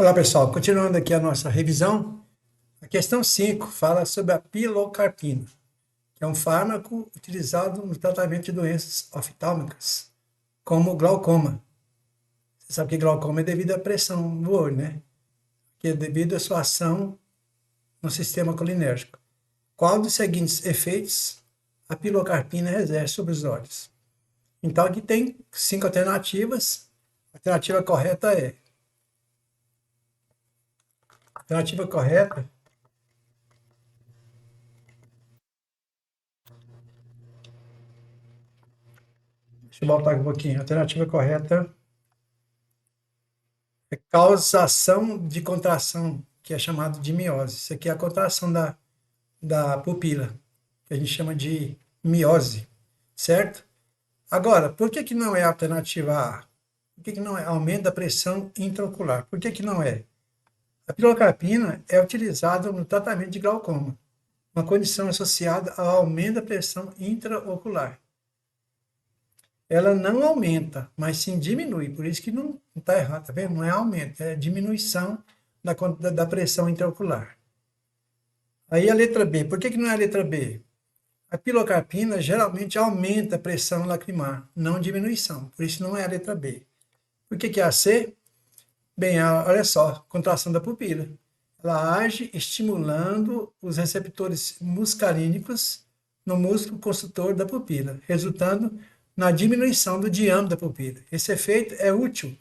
Olá, pessoal. Continuando aqui a nossa revisão, a questão 5 fala sobre a pilocarpina, que é um fármaco utilizado no tratamento de doenças oftálmicas, como glaucoma. Você sabe que glaucoma é devido à pressão no olho, né? Que é devido à sua ação no sistema colinérgico. Qual dos seguintes efeitos a pilocarpina exerce sobre os olhos? Então, aqui tem 5 alternativas. A alternativa correta. Deixa eu voltar aqui um pouquinho. A alternativa correta é causação de contração, que é chamado de miose. Isso aqui é a contração da pupila, que a gente chama de miose, certo? Agora, por que que não é a alternativa A? Por que que não é aumento da pressão intraocular? Por que que não é? A pilocarpina é utilizada no tratamento de glaucoma, uma condição associada ao aumento da pressão intraocular. Ela não aumenta, mas sim diminui. Por isso que não está errado, tá vendo? Não é aumento, é diminuição da pressão intraocular. Aí a letra B. Por que que não é a letra B? A pilocarpina geralmente aumenta a pressão lacrimal, não diminuição. Por isso não é a letra B. Por que que é a C? Bem, olha só, contração da pupila. Ela age estimulando os receptores muscarínicos no músculo construtor da pupila, resultando na diminuição do diâmetro da pupila. Esse efeito é útil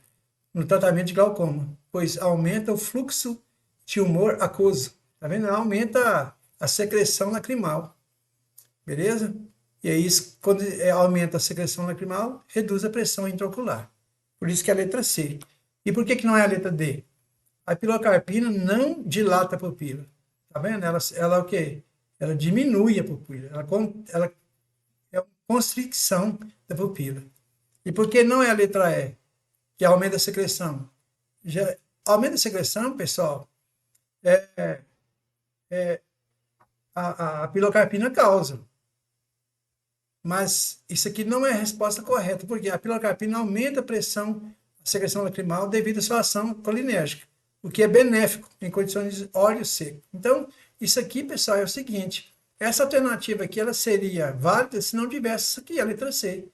no tratamento de glaucoma, pois aumenta o fluxo de humor aquoso. Tá vendo? Aumenta a secreção lacrimal. Beleza? E aí, quando aumenta a secreção lacrimal, reduz a pressão intraocular. Por isso que é a letra C. E por que que não é a letra D? A pilocarpina não dilata a pupila. Tá vendo? Ela o quê? Ela diminui a pupila. Ela é uma constricção da pupila. E por que não é a letra E? Que aumenta a secreção. Aumenta a secreção, pessoal, a pilocarpina causa. Mas isso aqui não é a resposta correta, porque a pilocarpina aumenta a pressão, a secreção lacrimal devido à sua ação colinérgica, o que é benéfico em condições de óleo seco. Então, isso aqui, pessoal, é o seguinte, essa alternativa aqui, ela seria válida se não tivesse isso aqui, a letra C,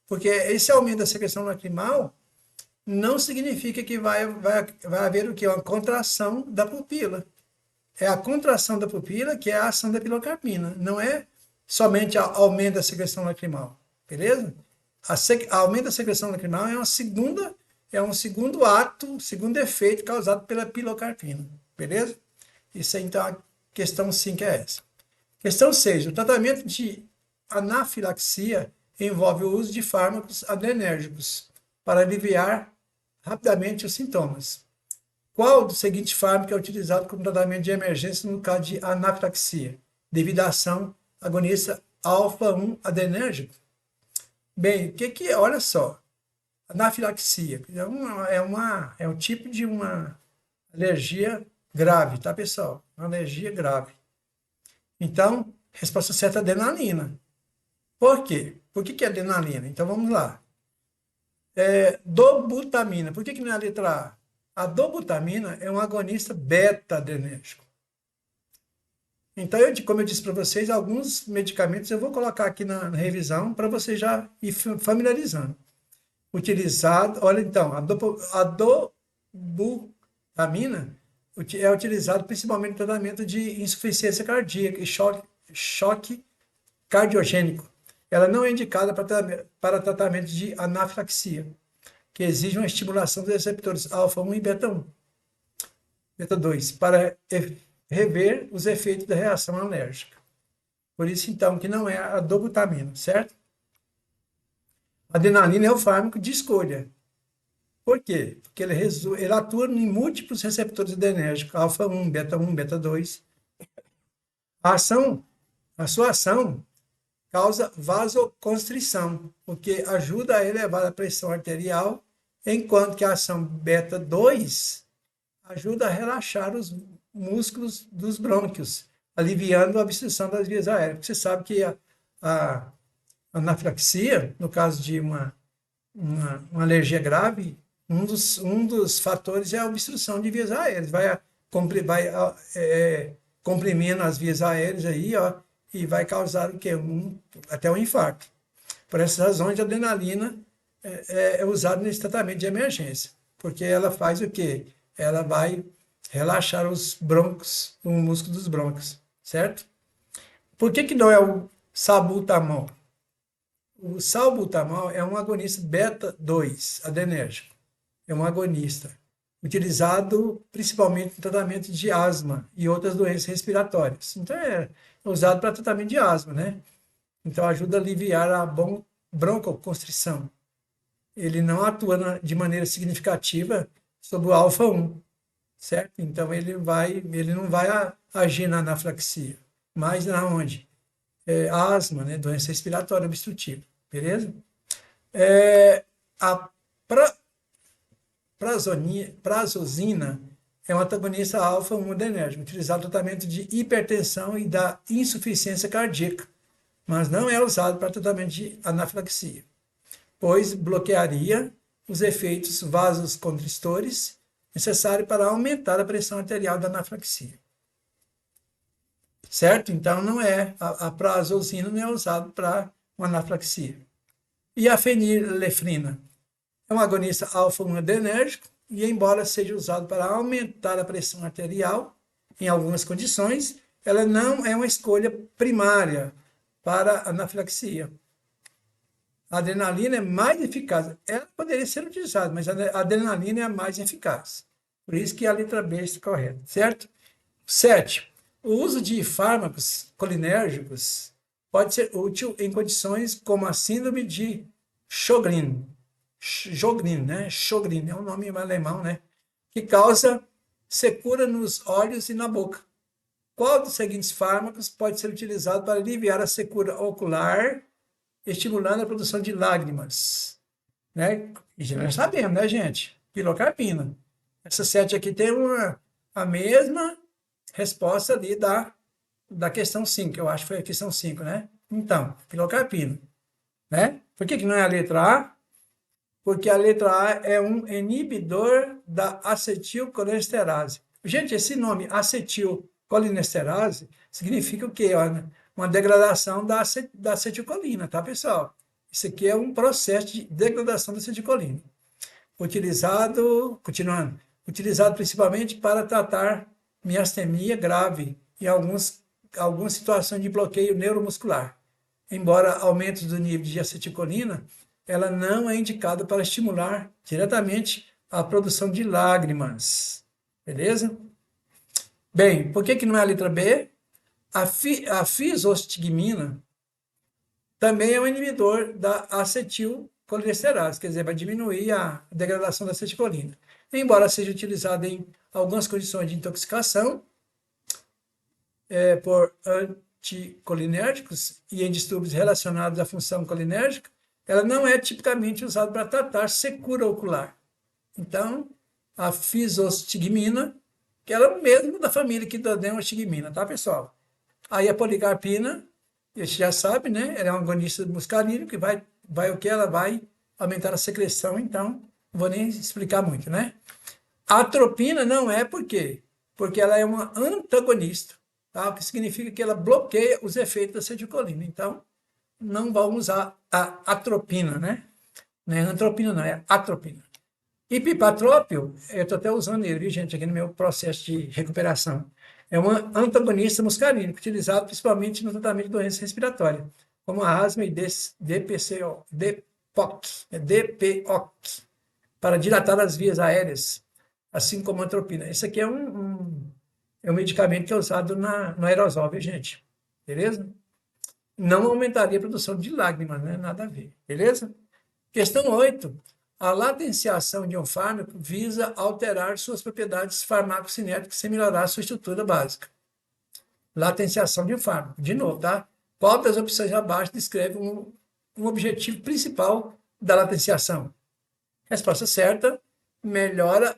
porque esse aumento da secreção lacrimal não significa que vai haver o quê? Uma contração da pupila. É a contração da pupila que é a ação da pilocarpina, não é somente aumento da secreção lacrimal, beleza? Aumento da secreção lacrimal é um segundo ato, segundo efeito causado pela pilocarpina, beleza? Isso aí, então, a questão 5 é essa. Questão 6, o tratamento de anafilaxia envolve o uso de fármacos adrenérgicos para aliviar rapidamente os sintomas. Qual dos seguintes fármacos é utilizado como tratamento de emergência no caso de anafilaxia, devido à ação agonista alfa-1 adrenérgico? Bem, o que é? Olha só, anafilaxia é um tipo de uma alergia grave, tá, pessoal? Uma alergia grave. Então, resposta certa é adrenalina. Por quê? Por que é adrenalina? Então, vamos lá. Dobutamina. Por que não é a letra A? A dobutamina é um agonista beta-adrenérgico. Então, como eu disse para vocês, alguns medicamentos eu vou colocar aqui na revisão para você já ir familiarizando. Utilizado, olha então, a dobutamina é utilizado principalmente no tratamento de insuficiência cardíaca e choque cardiogênico. Ela não é indicada para tratamento de anafilaxia, que exige uma estimulação dos receptores alfa-1 e beta-1, beta-2, para rever os efeitos da reação alérgica. Por isso, então, que não é a dobutamina, certo? A adrenalina é o fármaco de escolha. Por quê? Porque ele atua em múltiplos receptores adrenérgicos, alfa-1, beta-1, beta-2. A sua ação causa vasoconstrição, o que ajuda a elevar a pressão arterial, enquanto que a ação beta-2 ajuda a relaxar os músculos dos brônquios, aliviando a obstrução das vias aéreas. Você sabe que a anafilaxia, no caso de uma alergia grave, Um dos fatores é a obstrução de vias aéreas. Vai comprimindo as vias aéreas aí, ó, e vai causar o quê? Até um infarto. Por essas razões, a adrenalina é usada nesse tratamento de emergência, porque ela faz o quê? Ela vai relaxar os brônquios, o músculo dos brônquios, certo? Por que não é o salbutamol? O salbutamol é um agonista beta-2 adrenérgico. É um agonista utilizado principalmente no tratamento de asma e outras doenças respiratórias. Então, é usado para tratamento de asma, né? Então, ajuda a aliviar a broncoconstrição. Ele não atua de maneira significativa sobre o alfa-1, certo? Então, ele não vai agir na anafilaxia, mas na onde? Asma, né? Doença respiratória obstrutiva, beleza? A prazosina é um antagonista alfa-1 adrenérgico, utilizado no tratamento de hipertensão e da insuficiência cardíaca, mas não é usado para tratamento de anafilaxia, pois bloquearia os efeitos vasoconstrictores necessários para aumentar a pressão arterial da anafilaxia. Certo? Então, a prazosina não é usado para uma anafilaxia. E a fenilefrina é um agonista alfa-1 adrenérgico e, embora seja usado para aumentar a pressão arterial, em algumas condições, ela não é uma escolha primária para a anafilaxia. A adrenalina é mais eficaz. Ela poderia ser utilizada, mas a adrenalina é a mais eficaz. Por isso que a letra B está correta, certo? 7. O uso de fármacos colinérgicos pode ser útil em condições como a síndrome de Sjögren. Sjögren, né? Sjögren é um nome alemão, né? Que causa secura nos olhos e na boca. Qual dos seguintes fármacos pode ser utilizado para aliviar a secura ocular, estimulando a produção de lágrimas? Né? E já sabemos, né, gente? Pilocarpina. Essa 7 aqui tem a mesma resposta ali da questão 5, eu acho que foi a questão 5, né? Então, pilocarpina. Né? Por que não é a letra A? Porque a letra A é um inibidor da acetilcolinesterase. Gente, esse nome acetilcolinesterase significa o quê? Uma degradação da acetilcolina, tá, pessoal? Isso aqui é um processo de degradação da acetilcolina. Continuando, utilizado principalmente para tratar miastenia grave e algumas situações de bloqueio neuromuscular. Embora aumentos do nível de acetilcolina, ela não é indicada para estimular diretamente a produção de lágrimas. Beleza? Bem, por que não é a letra B? A fisostigmina também é um inibidor da acetilcolinesterase, quer dizer, vai diminuir a degradação da acetilcolina. Embora seja utilizada em algumas condições de intoxicação por anticolinérgicos e em distúrbios relacionados à função colinérgica, ela não é tipicamente usada para tratar secura ocular. Então, a fisostigmina, que ela é mesmo da família que dá neostigmina, tá, pessoal? Aí a policarpina, a gente já sabe, né? Ela é um agonista muscarínico que ela vai aumentar a secreção, então, não vou nem explicar muito, né? A atropina não é por quê? Porque ela é uma antagonista, tá? O que significa que ela bloqueia os efeitos da acetilcolina. Então, não vamos usar a atropina, né? Não é antropina, não, é atropina. E pipatrópio, eu estou até usando ele, viu, gente, aqui no meu processo de recuperação. É um antagonista muscarínico, utilizado principalmente no tratamento de doenças respiratórias, como a asma e DPOC, para dilatar as vias aéreas, assim como a atropina. Esse aqui é um medicamento que é usado no aerosol, viu, gente? Beleza? Não aumentaria a produção de lágrimas, né? Nada a ver, beleza? Questão 8. A latenciação de um fármaco visa alterar suas propriedades farmacocinéticas sem melhorar sua estrutura básica. Latenciação de um fármaco. De novo, tá? Qual das opções abaixo descreve um objetivo principal da latenciação? Resposta certa, melhora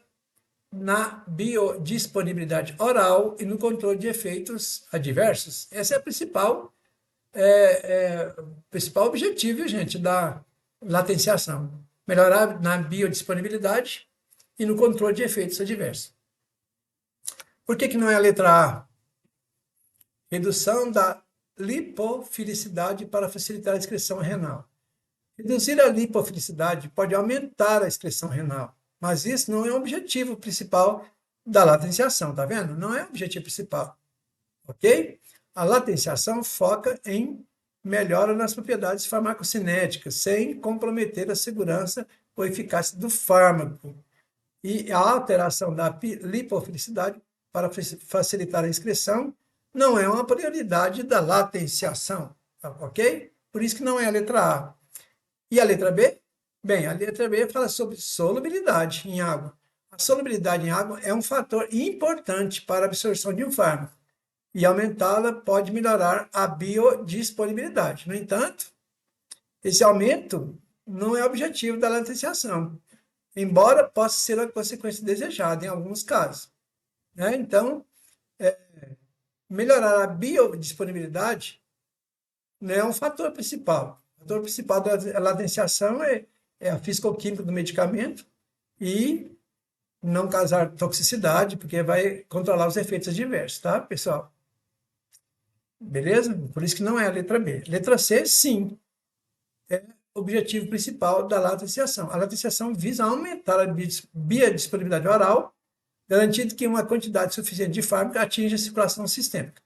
na biodisponibilidade oral e no controle de efeitos adversos. Esse é o principal objetivo, gente, da latenciação. Melhorar na biodisponibilidade e no controle de efeitos adversos. Por que não é a letra A? Redução da lipofilicidade para facilitar a excreção renal. Reduzir a lipofilicidade pode aumentar a excreção renal, mas isso não é o objetivo principal da latenciação, tá vendo? Não é o objetivo principal, ok? A latenciação foca em melhora nas propriedades farmacocinéticas, sem comprometer a segurança ou eficácia do fármaco. E a alteração da lipofilicidade para facilitar a excreção não é uma prioridade da latenciação, ok? Por isso que não é a letra A. E a letra B? Bem, a letra B fala sobre solubilidade em água. A solubilidade em água é um fator importante para a absorção de um fármaco, e aumentá-la pode melhorar a biodisponibilidade. No entanto, esse aumento não é objetivo da latenciação, embora possa ser a consequência desejada em alguns casos, né? Então, melhorar a biodisponibilidade não é um fator principal. O fator principal da latenciação é a fisicoquímica do medicamento e não causar toxicidade, porque vai controlar os efeitos adversos, tá, pessoal? Beleza? Por isso que não é a letra B. Letra C, sim, é o objetivo principal da latenciação. A latenciação visa aumentar a biodisponibilidade oral, garantindo que uma quantidade suficiente de fármaco atinja a circulação sistêmica,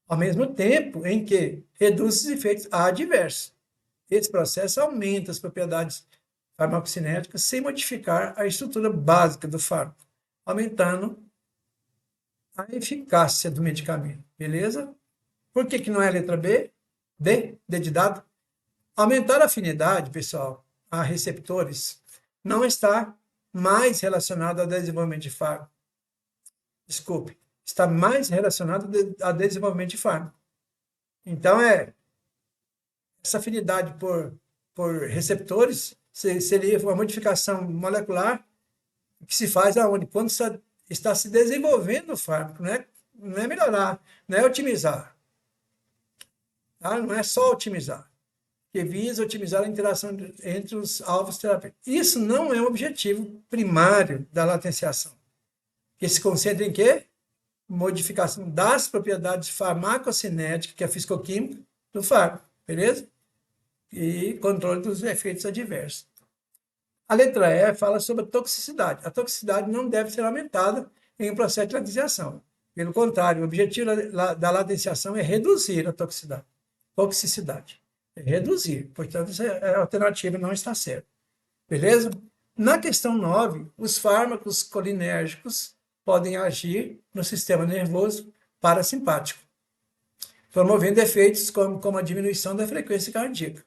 ao mesmo tempo em que reduz os efeitos adversos. Esse processo aumenta as propriedades farmacocinéticas sem modificar a estrutura básica do fármaco, aumentando a eficácia do medicamento. Beleza? Por que não é a letra B? D de dado. Aumentar a afinidade, pessoal, a receptores, não está mais relacionado ao desenvolvimento de fármaco. Desculpe, está mais relacionado ao desenvolvimento de fármaco. Então, essa afinidade por receptores seria uma modificação molecular que se faz aonde? Quando está se desenvolvendo o fármaco, não é melhorar, não é otimizar. Tá? Não é só otimizar, que visa otimizar a interação entre os alvos terapêuticos. Isso não é o objetivo primário da latenciação, que se concentra em quê? Modificação das propriedades farmacocinéticas, que é a fisicoquímica, do fármaco, beleza? E controle dos efeitos adversos. A letra E fala sobre a toxicidade. A toxicidade não deve ser aumentada em um processo de latenciação. Pelo contrário, o objetivo da latenciação é reduzir a toxicidade. É reduzir. Portanto, a alternativa não está certa. Beleza? Na questão 9, os fármacos colinérgicos podem agir no sistema nervoso parasimpático, promovendo efeitos como a diminuição da frequência cardíaca.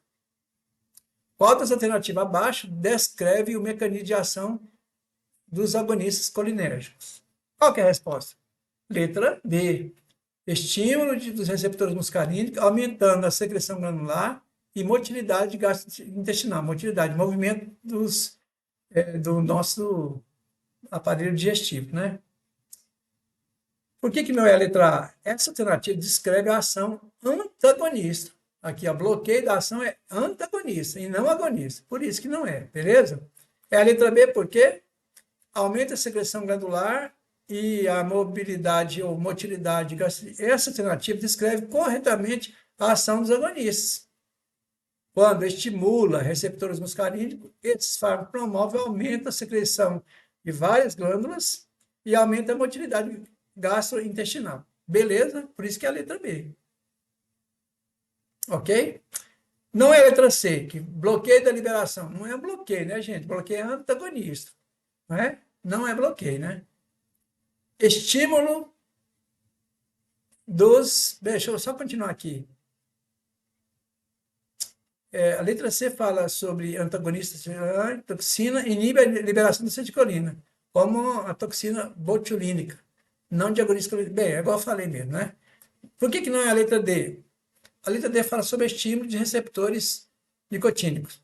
Qual das alternativas abaixo descreve o mecanismo de ação dos agonistas colinérgicos? Qual que é a resposta? Letra B. Estímulo dos receptores muscarínicos, aumentando a secreção granular e motilidade gastrointestinal, motilidade, movimento do nosso aparelho digestivo, né? Por que não é a letra A? Essa alternativa descreve a ação antagonista. Aqui, o bloqueio da ação é antagonista e não agonista. Por isso que não é, beleza? É a letra B porque aumenta a secreção glandular e a mobilidade ou motilidade. Essa alternativa descreve corretamente a ação dos agonistas. Quando estimula receptores muscarínicos, esses fármacos promovem e aumentam a secreção de várias glândulas e aumenta a motilidade gastrointestinal. Beleza? Por isso que é a letra B. Ok? Não é a letra C, que bloqueio da liberação. Não é bloqueio, né, gente? Bloqueio é antagonista. Não é? Não é bloqueio, né? Estímulo dos... Deixa eu só continuar aqui. A letra C fala sobre antagonistas de toxina, inibe a liberação da acetilcolina, como a toxina botulínica. Não de agonista. Bem, é igual eu falei mesmo, né? Por que não é a letra D? A letra D fala sobre estímulo de receptores nicotínicos.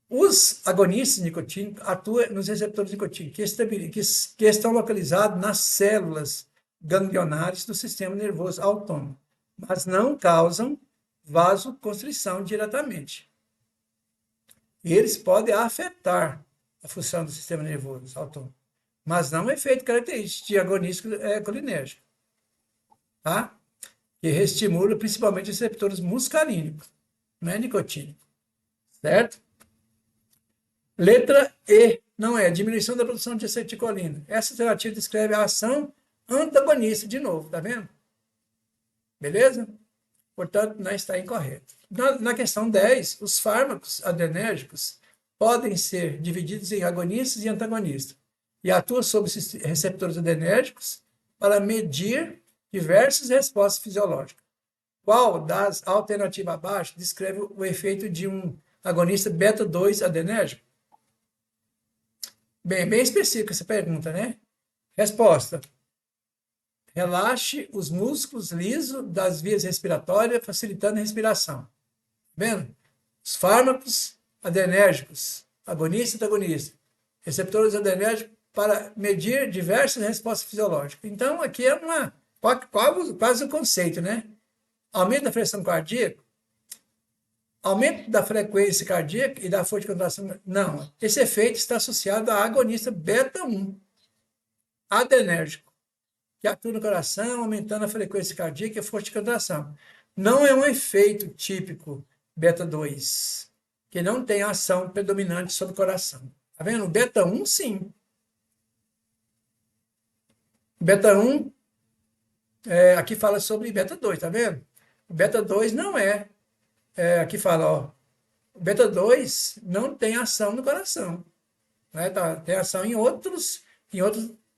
Os agonistas nicotínicos atuam nos receptores nicotínicos, que estão localizados nas células ganglionares do sistema nervoso autônomo, mas não causam vasoconstrição diretamente. E eles podem afetar a função do sistema nervoso autônomo. Mas não é efeito característico de agonismo colinérgico, tá? Que estimula principalmente os receptores muscarínicos, não é nicotínico, certo? Letra E, não é, diminuição da produção de acetilcolina. Essa alternativa descreve a ação antagonista, de novo, tá vendo? Beleza? Portanto, não está incorreto. Na questão 10, os fármacos adrenérgicos podem ser divididos em agonistas e antagonistas e atuam sobre receptores adrenérgicos para medir diversas respostas fisiológicas. Qual das alternativas abaixo descreve o efeito de um agonista beta-2 adrenérgico? Bem específica essa pergunta, né? Resposta: relaxe os músculos lisos das vias respiratórias, facilitando a respiração. Vendo? Os fármacos adrenérgicos, agonista e antagonista, receptores adrenérgicos para medir diversas respostas fisiológicas. Então, aqui é quase o conceito, né? Aumento da pressão cardíaca, aumento da frequência cardíaca e da força de contração. Não, esse efeito está associado à agonista beta-1, adrenérgico, que atua no coração, aumentando a frequência cardíaca e a força de contração. Não é um efeito típico beta-2, que não tem ação predominante sobre o coração. Tá vendo? O beta-1, sim. Beta-1, aqui fala sobre beta-2, tá vendo? O beta-2 não aqui fala, ó, o beta-2 não tem ação no coração, né? Tem ação em outras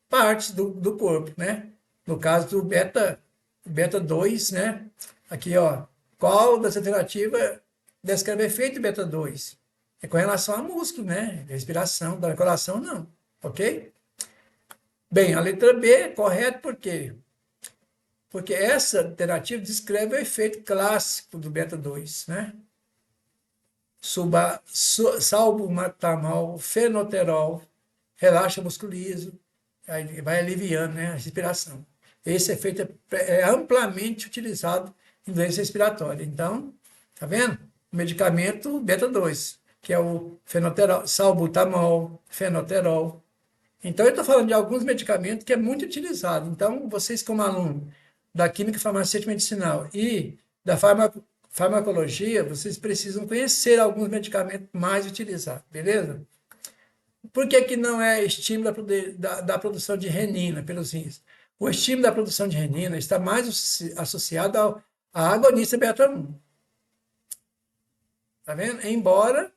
partes do corpo, né? No caso do beta-2, né? Aqui, ó, qual das alternativas descreve efeito beta-2? É com relação a músculo, né? Respiração, da coração, não, ok? Bem, a letra B é correta por quê? Porque essa alternativa descreve o efeito clássico do beta-2, né? Salbutamol, fenoterol, relaxa músculo liso, vai aliviando, né, a respiração. Esse efeito é amplamente utilizado em doença respiratória. Então, tá vendo? O medicamento beta-2, que é o fenoterol, salbutamol, fenoterol. Então, eu estou falando de alguns medicamentos que é muito utilizado. Então, vocês como aluno da Química Farmacêutica Medicinal e da farmacologia, vocês precisam conhecer alguns medicamentos mais utilizados, beleza? Por que não é estímulo da produção de renina pelos rins? O estímulo da produção de renina está mais associado à agonista beta-1. Tá vendo? Embora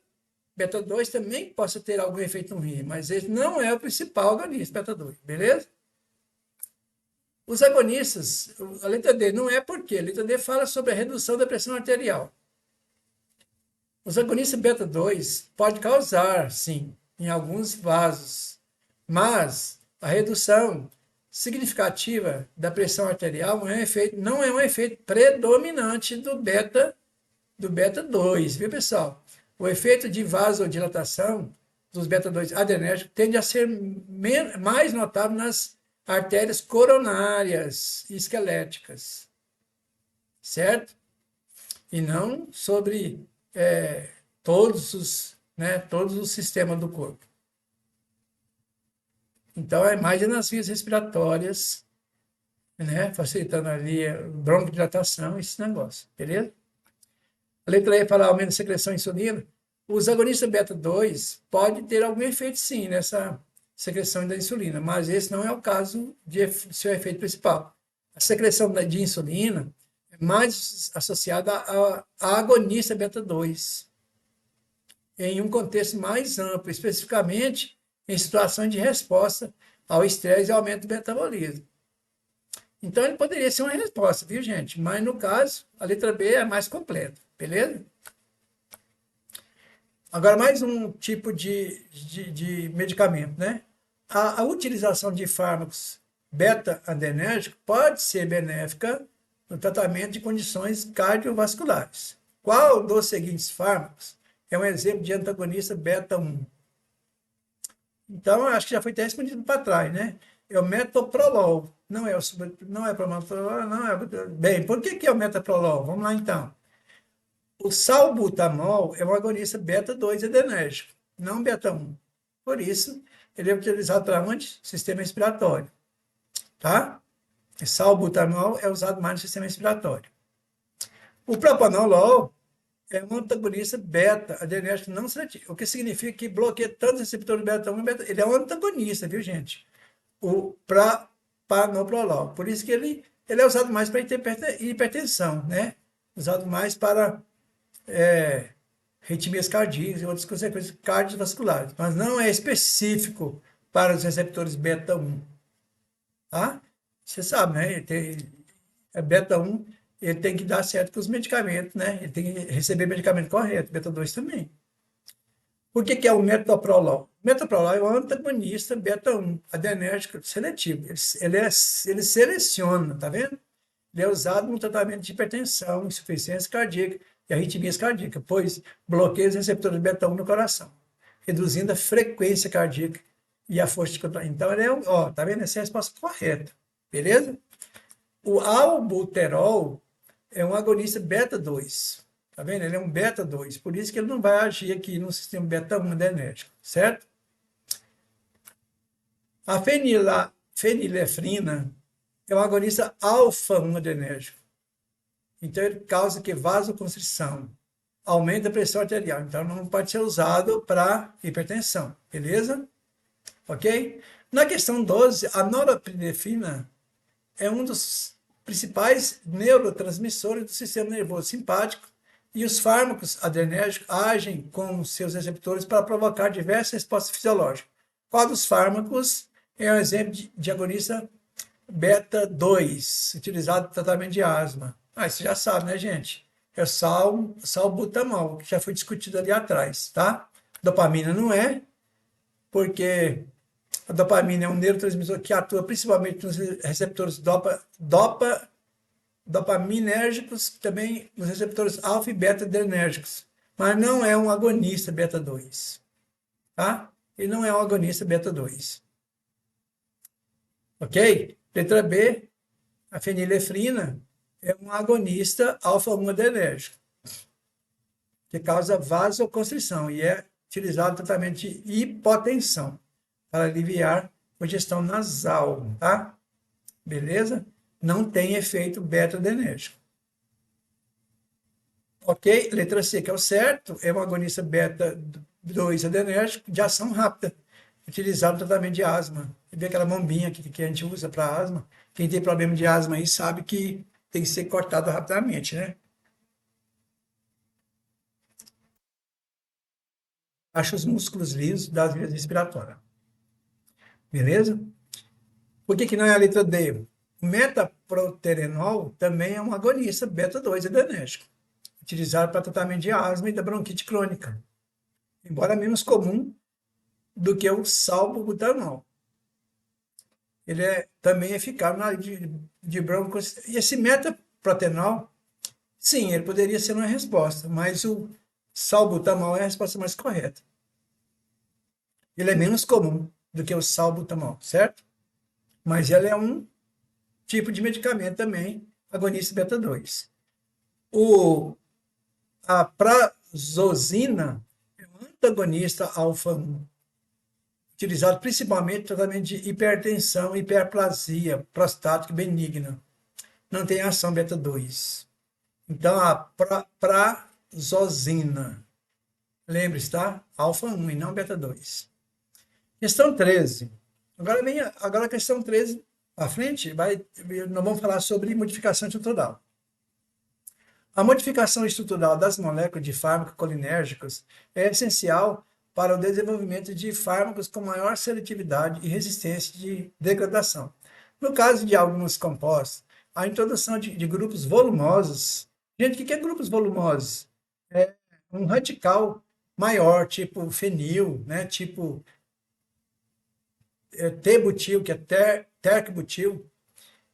beta-2 também possa ter algum efeito no rim, mas ele não é o principal agonista beta-2, beleza? Os agonistas, a letra D não é por quê? A letra D fala sobre a redução da pressão arterial. Os agonistas beta-2 podem causar, sim, em alguns vasos, mas a redução significativa da pressão arterial não é um efeito predominante do beta-2, viu, pessoal? O efeito de vasodilatação dos beta-2 adrenérgicos tende a ser mais notável nas artérias coronárias e esqueléticas, certo? E não sobre todos os sistemas do corpo. Então, é mais nas vias respiratórias, né? Facilitando ali a broncodilatação, esse negócio, beleza? A letra E fala aumento da secreção de insulina. Os agonistas beta-2 podem ter algum efeito, sim, nessa secreção da insulina, mas esse não é o caso de seu efeito principal. A secreção de insulina é mais associada à agonista beta-2, em um contexto mais amplo, especificamente em situações de resposta ao estresse e aumento do metabolismo. Então, ele poderia ser uma resposta, viu, gente? Mas, no caso, a letra B é mais completa, beleza? Agora, mais um tipo de medicamento, né? A utilização de fármacos beta-adrenérgicos pode ser benéfica no tratamento de condições cardiovasculares. Qual dos seguintes fármacos é um exemplo de antagonista beta-1? Então, acho que já foi até respondido para trás, né? É o metoprolol. Não é promanolol, não é. Bem, por que é o metoprolol? Vamos lá, então. O salbutamol é um agonista beta-2 adrenérgico, não beta-1. Por isso, ele é utilizado para onde? Sistema respiratório, tá? Salbutamol é usado mais no sistema respiratório. O propanolol é um antagonista beta-adrenérgico não seletivo, o que significa que bloqueia tanto o receptor beta-1 e beta. Ele é um antagonista, viu, gente? O propanolol. Por isso que ele é usado mais para hipertensão, né? Usado mais para arritmias cardíacas e outras consequências cardiovasculares, mas não é específico para os receptores beta-1, tá? Você sabe, né? Beta-1, ele tem que dar certo com os medicamentos, né? Ele tem que receber medicamento correto, beta-2 também. Por que é o metoprolol? O metoprolol é um antagonista beta-1, adrenérgico seletivo. Ele seleciona, tá vendo? Ele é usado no tratamento de hipertensão, insuficiência cardíaca e arritmias cardíacas, pois bloqueia os receptores beta-1 no coração, reduzindo a frequência cardíaca e a força de contração. Então, ele é tá vendo? Essa é a resposta correta, beleza? O albuterol é um agonista beta-2, tá vendo? Ele é um beta-2, por isso que ele não vai agir aqui no sistema beta-1 adrenérgico, certo? A fenilefrina é um agonista alfa-1 adrenérgico. Então, ele causa que vasoconstrição, aumenta a pressão arterial. Então, não pode ser usado para hipertensão, beleza? Ok? Na questão 12, a norepinefrina é um dos principais neurotransmissores do sistema nervoso simpático e os fármacos adrenérgicos agem com seus receptores para provocar diversas respostas fisiológicas. Qual dos fármacos é um exemplo de agonista beta-2, utilizado no tratamento de asma? Você já sabe, né, gente? É o salbutamol, que já foi discutido ali atrás, tá? Dopamina não é, porque a dopamina é um neurotransmissor que atua principalmente nos receptores dopaminérgicos, também nos receptores alfa e beta adrenérgicos, mas não é um agonista beta-2, tá? Ele não é um agonista beta-2. Ok? Letra B, a fenilefrina é um agonista alfa-1 adrenérgico, que causa vasoconstrição e é utilizado no tratamento de hipotensão, para aliviar congestão nasal, tá? Beleza? Não tem efeito beta-adrenérgico. Ok? Letra C, que é o certo, é um agonista beta-2 adrenérgico de ação rápida, utilizado no tratamento de asma. Você vê aquela bombinha que a gente usa para asma? Quem tem problema de asma aí sabe que tem que ser cortado rapidamente, né? Acha os músculos lisos das vias respiratórias. Beleza? Por que não é a letra D? O metaproterenol também é um agonista beta-2 adrenérgico, utilizado para tratamento de asma e da bronquite crônica, embora menos comum do que o salbutamol. Ele é também eficaz na de broncoconstrição. E esse metaproterenol, sim, ele poderia ser uma resposta, mas o salbutamol é a resposta mais correta. Ele é menos comum do que o salbutamol, certo? Mas ele é um tipo de medicamento também, agonista beta-2. A prazosina é um antagonista alfa-1, utilizado principalmente no tratamento de hipertensão e hiperplasia prostática benigna. Não tem ação beta-2. Então, a prazosina, lembre-se, tá? Alfa-1 e não beta-2. Questão 13. Agora a questão 13, à frente, nós vamos falar sobre modificação estrutural. A modificação estrutural das moléculas de fármacos colinérgicos é essencial para o desenvolvimento de fármacos com maior seletividade e resistência de degradação. No caso de alguns compostos, a introdução de grupos volumosos. Gente, o que é grupos volumosos? É um radical maior, tipo fenil, né? Tipo T-butil, que é terc-butil.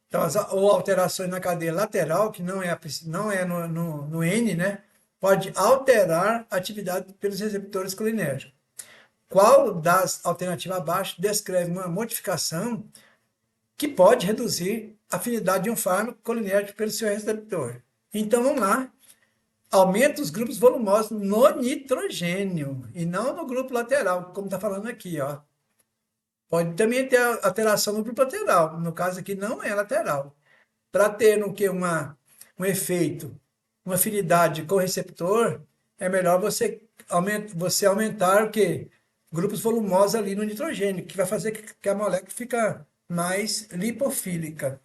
Então, ou alterações na cadeia lateral, que não é no N, né? Pode alterar a atividade pelos receptores colinérgicos. Qual das alternativas abaixo descreve uma modificação que pode reduzir a afinidade de um fármaco colinérgico pelo seu receptor? Então, vamos lá. aumenta os grupos volumosos no nitrogênio e não no grupo lateral, como está falando aqui, ó. Pode também ter alteração no grupo lateral, no caso aqui não é lateral. Para ter no que um efeito, uma afinidade com o receptor, é melhor você aumentar o quê? Grupos volumosos ali no nitrogênio, que vai fazer que a molécula fica mais lipofílica.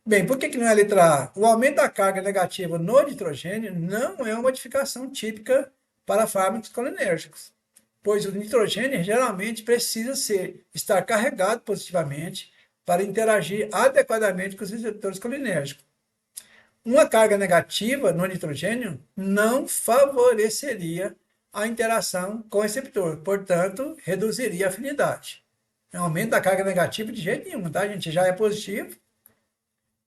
Bem, por que não é a letra A? O aumento da carga negativa no nitrogênio não é uma modificação típica para fármacos colinérgicos, pois o nitrogênio geralmente precisa estar carregado positivamente para interagir adequadamente com os receptores colinérgicos. Uma carga negativa no nitrogênio não favoreceria a interação com o receptor, portanto, reduziria a afinidade. O aumento da carga negativa de jeito nenhum, tá, gente? Já é positivo.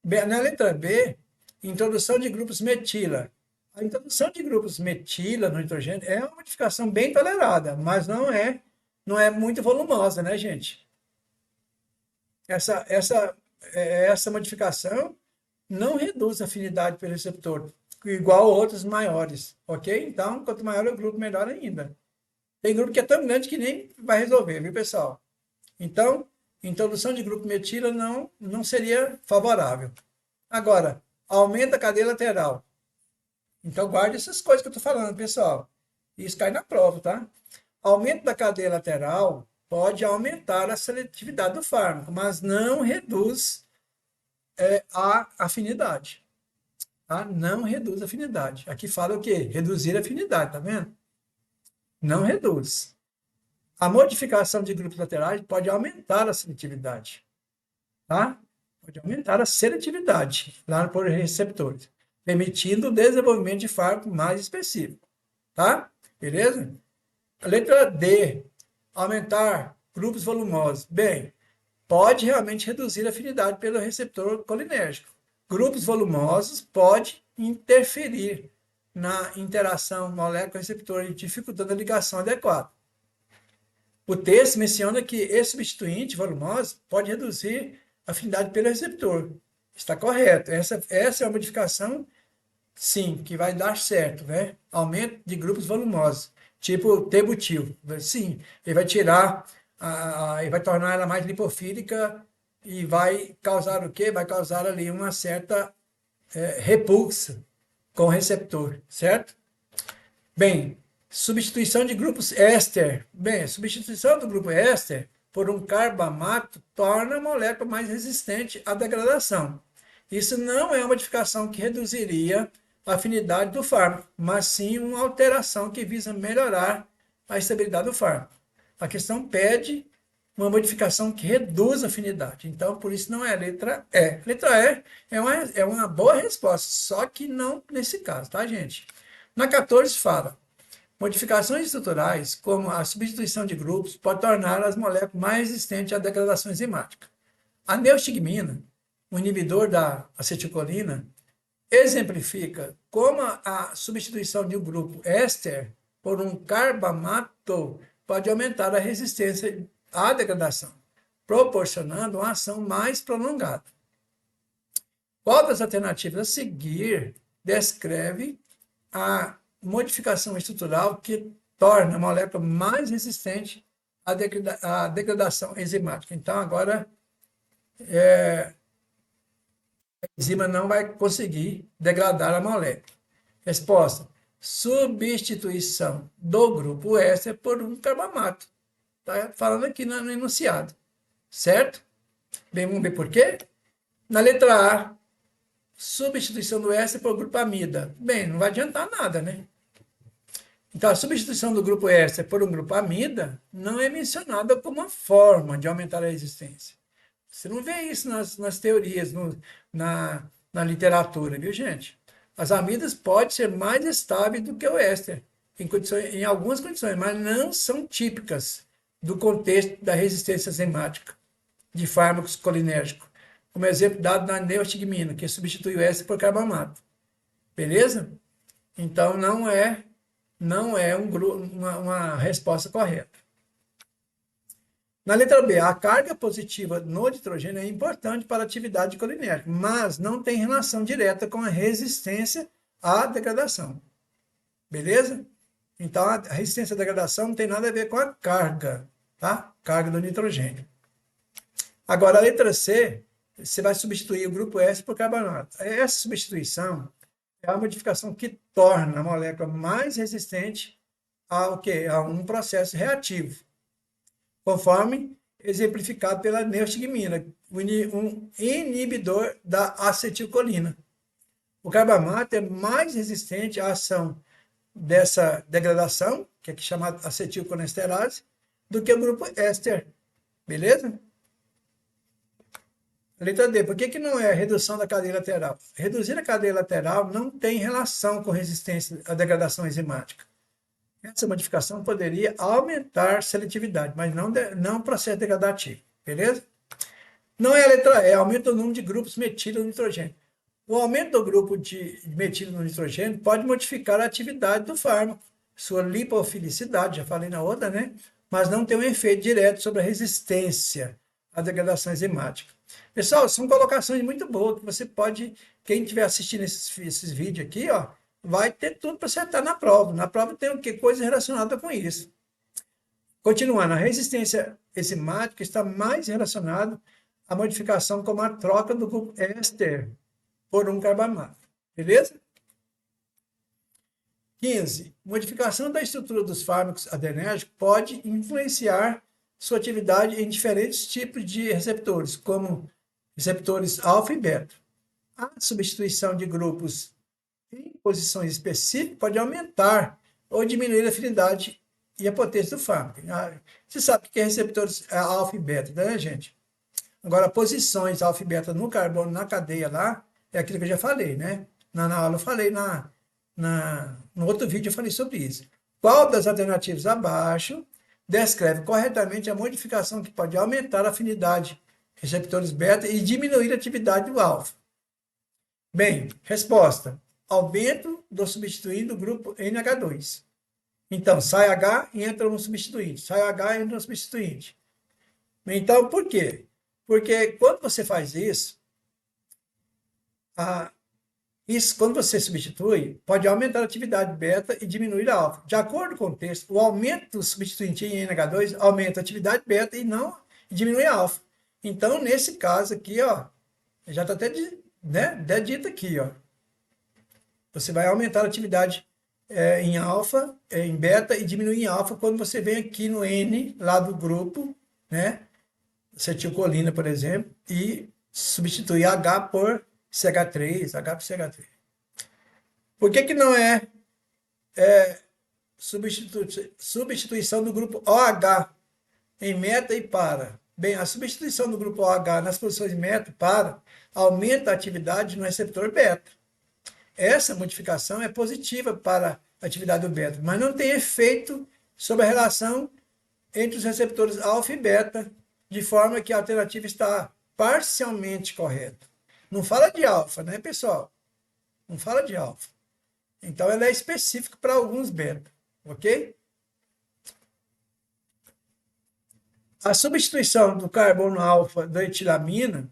Na letra B, introdução de grupos metila. A introdução de grupos metila no nitrogênio é uma modificação bem tolerada, mas não é muito volumosa, né, gente? Essa modificação não reduz a afinidade pelo receptor, igual outros maiores, ok? Então, quanto maior o grupo, melhor ainda. Tem grupo que é tão grande que nem vai resolver, viu, pessoal? Então, introdução de grupo metila não seria favorável. Agora, aumenta a cadeia lateral. Então, guarde essas coisas que eu estou falando, pessoal. Isso cai na prova, tá? Aumento da cadeia lateral pode aumentar a seletividade do fármaco, mas não reduz a afinidade. Tá? Não reduz a afinidade. Aqui fala o quê? Reduzir a afinidade, tá vendo? Não reduz. A modificação de grupos laterais pode aumentar a seletividade. Tá? Pode aumentar a seletividade lá por receptores, permitindo o desenvolvimento de fármaco mais específico. Tá? Beleza? A letra D. Aumentar grupos volumosos. Bem, pode realmente reduzir a afinidade pelo receptor colinérgico. Grupos volumosos pode interferir na interação molécula-receptor, dificultando a ligação adequada. O texto menciona que esse substituinte volumoso pode reduzir a afinidade pelo receptor. Está correto. Essa é uma modificação, sim, que vai dar certo, né? Aumento de grupos volumosos, tipo T-butil. Sim, ele vai tirar, ele vai tornar ela mais lipofílica e vai causar o quê? Vai causar ali uma certa repulsa com o receptor, certo? Bem, substituição de grupos éster. Bem, a substituição do grupo éster por um carbamato torna a molécula mais resistente à degradação. Isso não é uma modificação que reduziria a afinidade do fármaco, mas sim uma alteração que visa melhorar a estabilidade do fármaco. A questão pede uma modificação que reduz a afinidade. Então, por isso não é a letra E. A letra E é uma boa resposta, só que não nesse caso, tá, gente? Na 14 fala, modificações estruturais, como a substituição de grupos, pode tornar as moléculas mais resistentes à degradação enzimática. A neostigmina, o inibidor da acetilcolina, exemplifica como a substituição de um grupo éster por um carbamato pode aumentar a resistência à degradação, proporcionando uma ação mais prolongada. Qual das alternativas a seguir descreve a modificação estrutural que torna a molécula mais resistente à degradação enzimática? Então, agora, a enzima não vai conseguir degradar a molécula. Resposta: substituição do grupo éster por um carbamato. Está falando aqui no enunciado. Certo? Bem, vamos ver por quê? Na letra A, substituição do éster por grupo amida. Bem, não vai adiantar nada, né? Então, a substituição do grupo éster por um grupo amida não é mencionada como uma forma de aumentar a resistência. Você não vê isso nas teorias, na literatura, viu, gente? As amidas podem ser mais estáveis do que o éster, em algumas condições, mas não são típicas do contexto da resistência enzimática de fármacos colinérgicos, como exemplo dado na neostigmina, que substitui o éster por carbamato. Beleza? Então, não é uma resposta correta. Na letra B, a carga positiva no nitrogênio é importante para a atividade colinérgica, mas não tem relação direta com a resistência à degradação. beleza? Então, a resistência à degradação não tem nada a ver com a carga, tá? Carga do nitrogênio. Agora, a letra C, você vai substituir o grupo S por carbonato. Essa substituição é a modificação que torna a molécula mais resistente ao quê? A um processo reativo, conforme exemplificado pela neostigmina, um inibidor da acetilcolina. O carbamato é mais resistente à ação dessa degradação, que é chamada acetilcolesterase, do que o grupo éster. Beleza? Letra D. Por que não é redução da cadeia lateral? Reduzir a cadeia lateral não tem relação com resistência à degradação enzimática. Essa modificação poderia aumentar seletividade, mas não processo degradativo. Beleza? Não é a letra E. Aumenta o número de grupos metilo no nitrogênio. O aumento do grupo de metilo no nitrogênio pode modificar a atividade do fármaco, sua lipofilicidade, já falei na outra, né? Mas não tem um efeito direto sobre a resistência à degradação enzimática. Pessoal, são colocações muito boas que você pode, quem estiver assistindo esses vídeos aqui, ó, vai ter tudo para acertar na prova. Na prova tem o que? Coisa relacionada com isso. Continuando, a resistência enzimática está mais relacionada à modificação como a troca do grupo éster por um carbamato. Beleza? 15. Modificação da estrutura dos fármacos adrenérgicos pode influenciar sua atividade em diferentes tipos de receptores, como receptores alfa e beta. A substituição de grupos em posições específicas pode aumentar ou diminuir a afinidade e a potência do fármaco. Você sabe o que é receptores alfa e beta, né, gente? Agora, posições alfa e beta no carbono, na cadeia lá, é aquilo que eu já falei, né? Na aula eu falei, no outro vídeo eu falei sobre isso. Qual das alternativas abaixo descreve corretamente a modificação que pode aumentar a afinidade receptores beta e diminuir a atividade do alfa? Bem, resposta: aumento do substituinte do grupo NH2. Então, sai H e entra um substituinte. Sai H e entra um substituinte. Então, por quê? Porque quando você faz isso, quando você substitui, pode aumentar a atividade beta e diminuir a alfa. De acordo com o texto, o aumento do substituinte em NH2 aumenta a atividade beta e não diminui a alfa. Então, nesse caso aqui, ó, já está até dito aqui, ó. Você vai aumentar a atividade em alfa, em beta e diminuir em alfa quando você vem aqui no N, lá do grupo, né? Acetilcolina, por exemplo, e substituir H por CH3, H por CH3. Por que não é substituição do grupo OH em meta e para? Bem, a substituição do grupo OH nas posições meta e para aumenta a atividade no receptor beta. Essa modificação é positiva para a atividade do beta, mas não tem efeito sobre a relação entre os receptores alfa e beta, de forma que a alternativa está parcialmente correta. Não fala de alfa, né, pessoal? Não fala de alfa. Então, ela é específica para alguns beta, ok? A substituição do carbono alfa da etilamina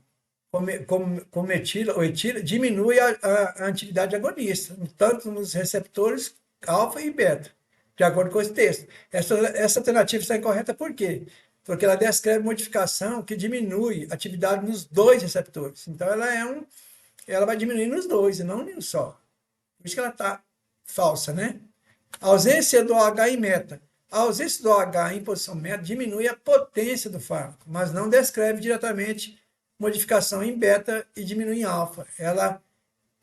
com metila ou etila diminui a atividade agonista, tanto nos receptores alfa e beta, de acordo com esse texto. Essa alternativa está incorreta por quê? Porque ela descreve modificação que diminui a atividade nos dois receptores. Então, ela vai diminuir nos dois e não em um só. Por isso que ela está falsa, né? A ausência do OH em meta. A ausência do OH em posição meta diminui a potência do fármaco, mas não descreve diretamente modificação em beta e diminui em alfa. Ela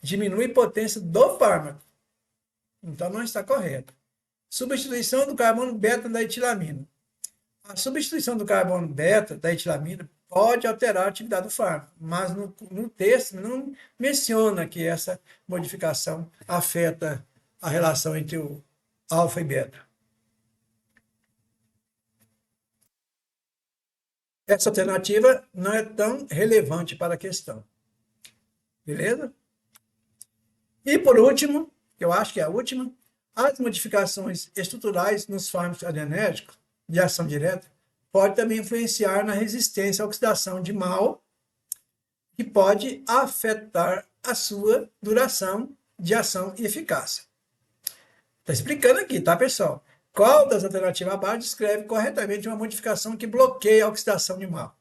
diminui a potência do fármaco. Então, não está correto. Substituição do carbono beta da etilamina. A substituição do carbono beta da etilamina pode alterar a atividade do fármaco, mas no texto não menciona que essa modificação afeta a relação entre o alfa e beta. Essa alternativa não é tão relevante para a questão. Beleza? E por último, que eu acho que é a última, as modificações estruturais nos fármacos adrenérgicos de ação direta pode também influenciar na resistência à oxidação de mal, que pode afetar a sua duração de ação e eficácia. Estou explicando aqui, tá, pessoal? Qual das alternativas abaixo descreve corretamente uma modificação que bloqueia a oxidação de mal?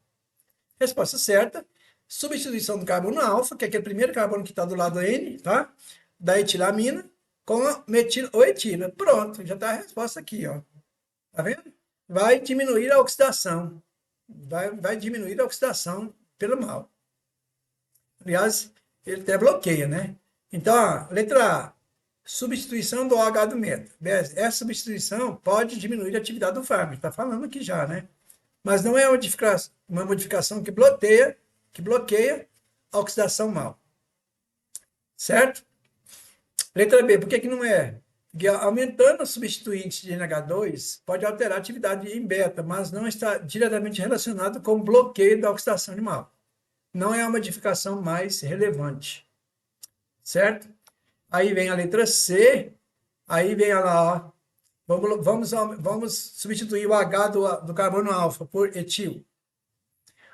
Resposta certa, substituição do carbono alfa, que é aquele primeiro carbono que está do lado N, tá? Da etilamina, com a metila ou etila. Pronto, já está a resposta aqui, ó. Tá vendo? Vai diminuir a oxidação. Vai diminuir a oxidação pelo mal. Aliás, ele até bloqueia, né? Então, a letra A, substituição do OH do meta. Essa substituição pode diminuir a atividade do fármaco. Está falando aqui já, né? Mas não é uma modificação que bloqueia a oxidação mal. Certo? Letra B, por que não é? Porque aumentando o substituinte de NH2 pode alterar a atividade em beta, mas não está diretamente relacionado com o bloqueio da oxidação de mal. Não é a modificação mais relevante. Certo? Aí vem a letra C, aí vem lá, ó, vamos substituir o H do carbono alfa por etil.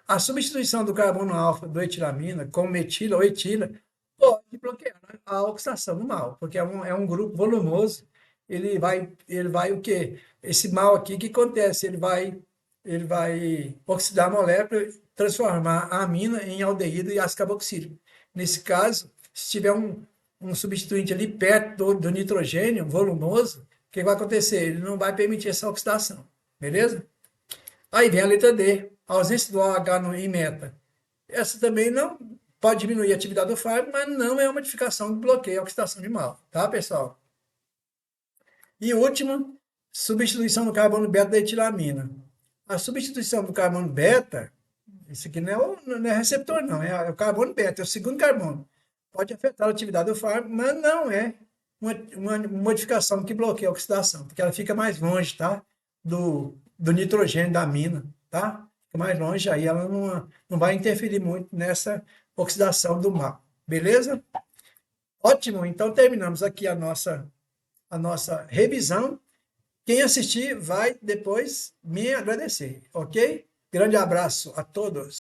A substituição do carbono alfa do etilamina com metila ou etila pode bloquear a oxidação do mal, porque é um grupo volumoso, ele vai o quê? Esse mal aqui, o que acontece? Ele vai oxidar a molécula, transformar a amina em aldeído e ácido carboxílico. Nesse caso, se tiver um substituinte ali perto do nitrogênio volumoso, o que vai acontecer? Ele não vai permitir essa oxidação, beleza? Aí vem a letra D, a ausência do OH em meta. Essa também não pode diminuir a atividade do fármaco, mas não é uma modificação que bloqueia a oxidação de mal, tá, pessoal? E último, substituição do carbono beta da etilamina. A substituição do carbono beta, isso aqui não é receptor, não, é o carbono beta, é o segundo carbono. Pode afetar a atividade do fármaco, mas não é uma modificação que bloqueia a oxidação, porque ela fica mais longe, tá? Do nitrogênio da amina, tá? Fica mais longe, aí ela não vai interferir muito nessa oxidação do mal, beleza? Ótimo, então terminamos aqui a nossa revisão. Quem assistir vai depois me agradecer, ok? Grande abraço a todos.